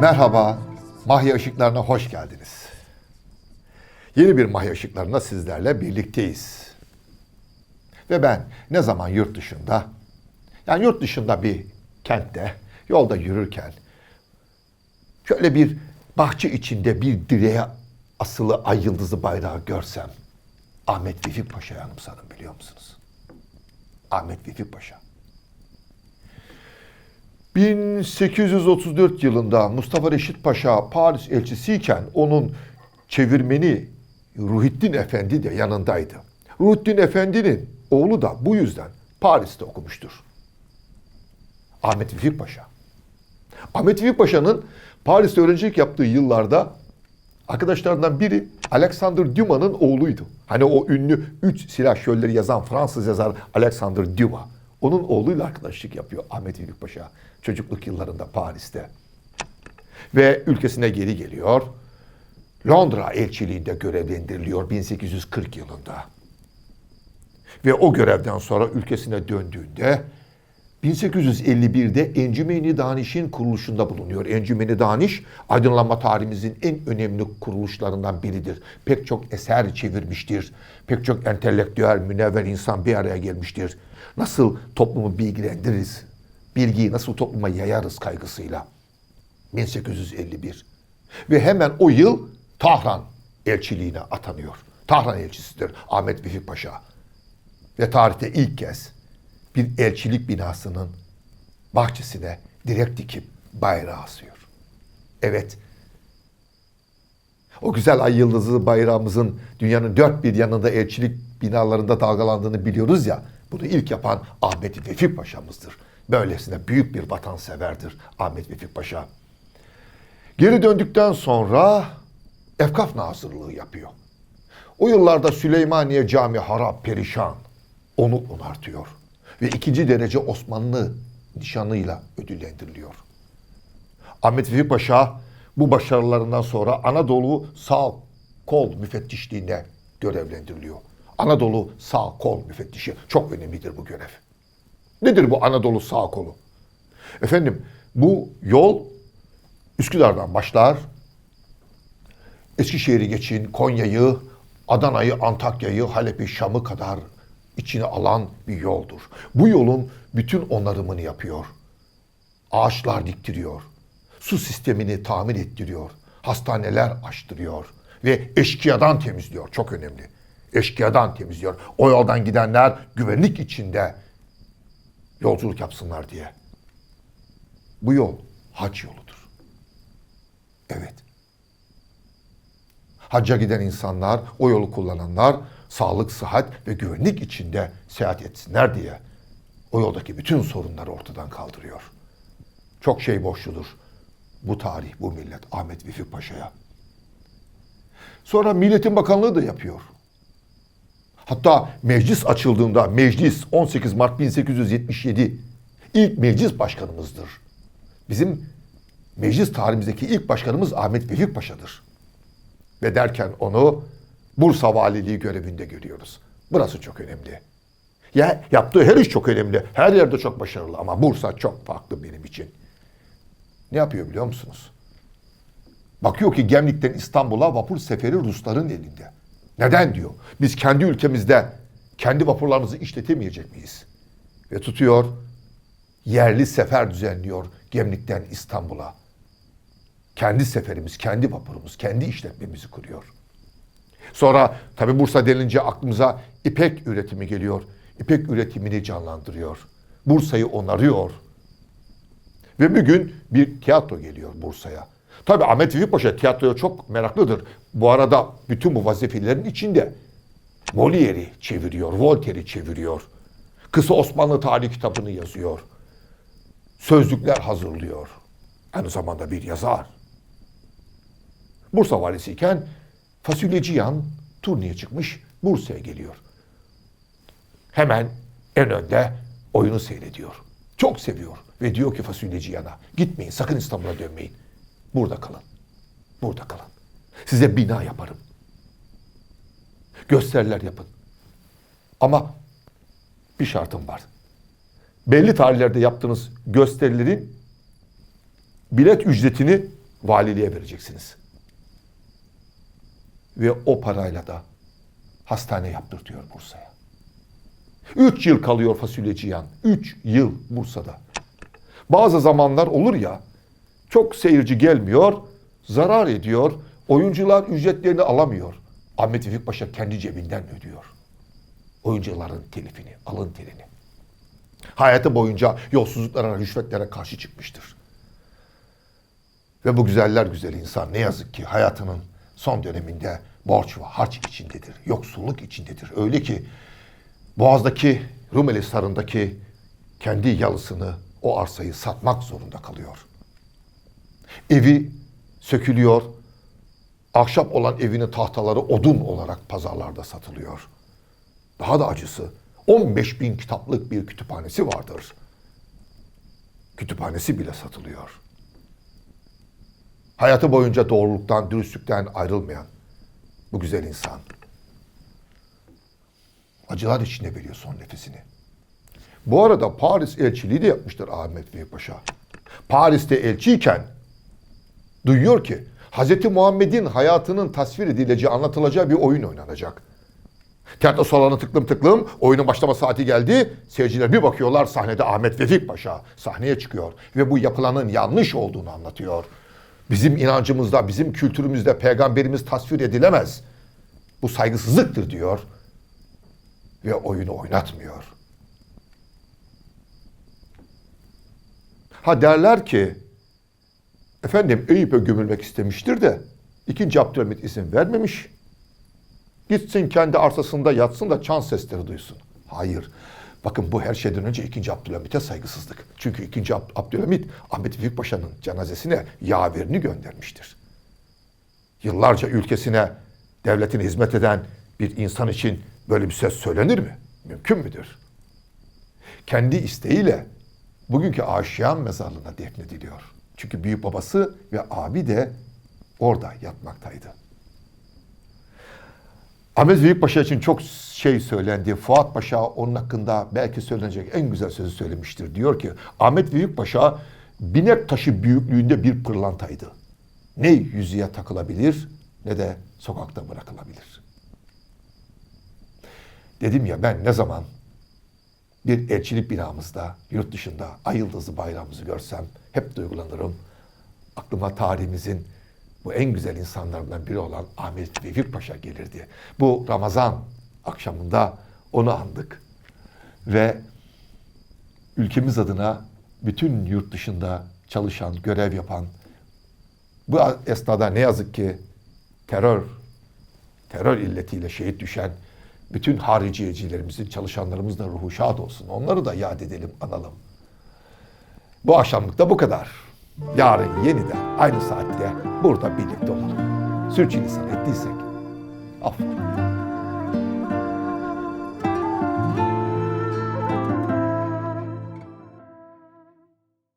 Merhaba, Mahya Işıkları'na hoş geldiniz. Yeni bir Mahya Işıkları'nda sizlerle birlikteyiz. Ve ben ne zaman yurt dışında bir kentte yolda yürürken şöyle bir bahçe içinde bir direğe asılı ay yıldızı bayrağı görsem Ahmet Vefik Paşa'yı anımsadım, biliyor musunuz? Ahmet Vefik Paşa. 1834 yılında Mustafa Reşit Paşa Paris elçisiyken onun çevirmeni Ruhittin Efendi de yanındaydı. Ruhittin Efendi'nin oğlu da bu yüzden Paris'te okumuştur. Ahmet Vefik Paşa. Ahmet Vefik Paşa'nın Paris'te öğrencilik yaptığı yıllarda arkadaşlarından biri Alexander Dumas'ın oğluydu. Hani o ünlü Üç Silah Şölleri yazan Fransız yazar Alexander Dumas. Onun oğluyla arkadaşlık yapıyor Ahmet Vefik Paşa çocukluk yıllarında Paris'te. Ve ülkesine geri geliyor. Londra elçiliğinde görevlendiriliyor 1840 yılında. Ve o görevden sonra ülkesine döndüğünde 1851'de Encümeni Daniş'in kuruluşunda bulunuyor. Encümeni Daniş, aydınlanma tarihimizin en önemli kuruluşlarından biridir. Pek çok eser çevirmiştir. Pek çok entelektüel, münevver insan bir araya gelmiştir. Nasıl toplumu bilgilendiririz, bilgiyi nasıl topluma yayarız kaygısıyla. 1851. Ve hemen o yıl Tahran elçiliğine atanıyor. Tahran elçisidir Ahmet Vefik Paşa. Ve tarihte ilk kez bir elçilik binasının bahçesine direkt dikip bayrağı asıyor. Evet, o güzel ay yıldızı bayrağımızın dünyanın dört bir yanında elçilik binalarında dalgalandığını biliyoruz ya, bunu ilk yapan Ahmet Vefik Paşa'mızdır. Böylesine büyük bir vatanseverdir Ahmet Vefik Paşa. Geri döndükten sonra Efkaf Nazırlığı yapıyor. O yıllarda Süleymaniye Camii harap perişan, onu onartıyor. Ve 2. derece Osmanlı nişanıyla ödüllendiriliyor. Ahmet Vefik Paşa bu başarılarından sonra Anadolu Sağ Kol Müfettişliğine görevlendiriliyor. Anadolu Sağ Kol Müfettişi çok önemlidir bu görev. Nedir bu Anadolu Sağ Kolu? Efendim, bu yol Üsküdar'dan başlar. Eskişehir'i geçin, Konya'yı, Adana'yı, Antakya'yı, Halep'i, Şam'ı kadar içine alan bir yoldur. Bu yolun bütün onarımını yapıyor. Ağaçlar diktiriyor. Su sistemini tamir ettiriyor. Hastaneler açtırıyor. Ve eşkıyadan temizliyor. Çok önemli. Eşkıyadan temizliyor. O yoldan gidenler güvenlik içinde yolculuk yapsınlar diye. Bu yol hac yoludur. Evet. Hacca giden insanlar, o yolu kullananlar sağlık, sıhhat ve güvenlik içinde seyahat etsinler diye o yoldaki bütün sorunları ortadan kaldırıyor. Çok şey borçludur bu tarih, bu millet Ahmet Vefik Paşa'ya. Sonra Milliyetin Bakanlığı da yapıyor. Hatta meclis açıldığında, meclis 18 Mart 1877 ilk meclis başkanımızdır. Bizim meclis tarihimizdeki ilk başkanımız Ahmet Vefik Paşa'dır. Ve derken onu Bursa Valiliği görevinde görüyoruz. Burası çok önemli. Ya yaptığı her iş çok önemli. Her yerde çok başarılı ama Bursa çok farklı benim için. Ne yapıyor biliyor musunuz? Bakıyor ki Gemlik'ten İstanbul'a vapur seferi Rusların elinde. Neden diyor? Biz kendi ülkemizde kendi vapurlarımızı işletemeyecek miyiz? Ve tutuyor, yerli sefer düzenliyor Gemlik'ten İstanbul'a. Kendi seferimiz, kendi vapurumuz, kendi işletmemizi kuruyor. Sonra tabi Bursa denilince aklımıza ipek üretimi geliyor. İpek üretimini canlandırıyor. Bursa'yı onarıyor. Ve bir gün bir tiyatro geliyor Bursa'ya. Tabi Ahmet Vefik Paşa tiyatroya çok meraklıdır. Bu arada bütün bu vazifelerin içinde Molière'i çeviriyor, Voltaire'i çeviriyor. Kısa Osmanlı Tarih kitabını yazıyor. Sözlükler hazırlıyor. Aynı zamanda bir yazar. Bursa valisiyken Fasulyeciyan turneye çıkmış, Bursa'ya geliyor. Hemen en önde oyunu seyrediyor. Çok seviyor ve diyor ki Fasulyeciyan'a, gitmeyin, sakın İstanbul'a dönmeyin. Burada kalın. Burada kalın. Size bina yaparım. Gösteriler yapın. Ama bir şartım var. Belli tarihlerde yaptığınız gösterilerin bilet ücretini valiliğe vereceksiniz. Ve o parayla da hastane yaptırtıyor Bursa'ya. 3 yıl kalıyor Fasulye Cihan. 3 yıl Bursa'da. Bazı zamanlar olur ya, çok seyirci gelmiyor, zarar ediyor, oyuncular ücretlerini alamıyor. Ahmet Vefik Paşa kendi cebinden ödüyor. Oyuncuların telifini, alın terini. Hayatı boyunca yolsuzluklara, rüşvetlere karşı çıkmıştır. Ve bu güzeller güzeli insan ne yazık ki hayatının son döneminde borç ve harç içindedir, yoksulluk içindedir. Öyle ki Boğaz'daki, Rumeli Sarı'ndaki kendi yalısını, o arsayı satmak zorunda kalıyor. Evi sökülüyor, ahşap olan evinin tahtaları odun olarak pazarlarda satılıyor. Daha da acısı 15.000 kitaplık bir kütüphanesi vardır. Kütüphanesi bile satılıyor. Hayatı boyunca doğruluktan, dürüstlükten ayrılmayan bu güzel insan acılar içinde veriyor son nefesini. Bu arada Paris elçiliği de yapmıştır Ahmet Vefik Paşa. Paris'te elçiyken duyuyor ki Hz. Muhammed'in hayatının tasvir edileceği, anlatılacağı bir oyun oynanacak. Tiyatro salonu tıklım tıklım, oyunun başlama saati geldi. Seyirciler bir bakıyorlar, sahnede Ahmet Vefik Paşa sahneye çıkıyor. Ve bu yapılanın yanlış olduğunu anlatıyor. Bizim inancımızda, bizim kültürümüzde peygamberimiz tasvir edilemez. Bu saygısızlıktır diyor. Ve oyunu oynatmıyor. Ha derler ki, efendim Eyüp'e gömülmek istemiştir de, 2. Abdülhamit izin vermemiş. Gitsin kendi arsasında yatsın da çan sesleri duysun. Hayır. Bakın bu her şeyden önce 2. Abdülhamit'e saygısızlık. Çünkü 2. Abdülhamit Ahmet Vefik Paşa'nın cenazesine yaverini göndermiştir. Yıllarca ülkesine, devletine hizmet eden bir insan için böyle bir söz söylenir mi? Mümkün müdür? Kendi isteğiyle bugünkü Aşiyan mezarlığına defnediliyor. Çünkü büyük babası ve abi de orada yatmaktaydı. Ahmet Vefik Paşa için çok şey söylendi. Fuat Paşa onun hakkında belki söylenecek en güzel sözü söylemiştir. Diyor ki Ahmet Vefik Paşa binek taşı büyüklüğünde bir pırlantaydı. Ne yüzüğe takılabilir ne de sokakta bırakılabilir. Dedim ya ben ne zaman bir elçilik binamızda, yurt dışında ay yıldızlı bayrağımızı görsem hep duygulanırım. Aklıma tarihimizin bu en güzel insanlardan biri olan Ahmet Vefik Paşa gelirdi. Bu Ramazan akşamında onu andık. Ve ülkemiz adına bütün yurt dışında çalışan, görev yapan, bu esnada ne yazık ki terör illetiyle şehit düşen bütün hariciyecilerimizin, çalışanlarımızın da ruhu şad olsun. Onları da yad edelim, analım. Bu akşamlık da bu kadar. Yarın yeniden aynı saatte burada birlikte olalım. Sürçülisan ettiysek affola.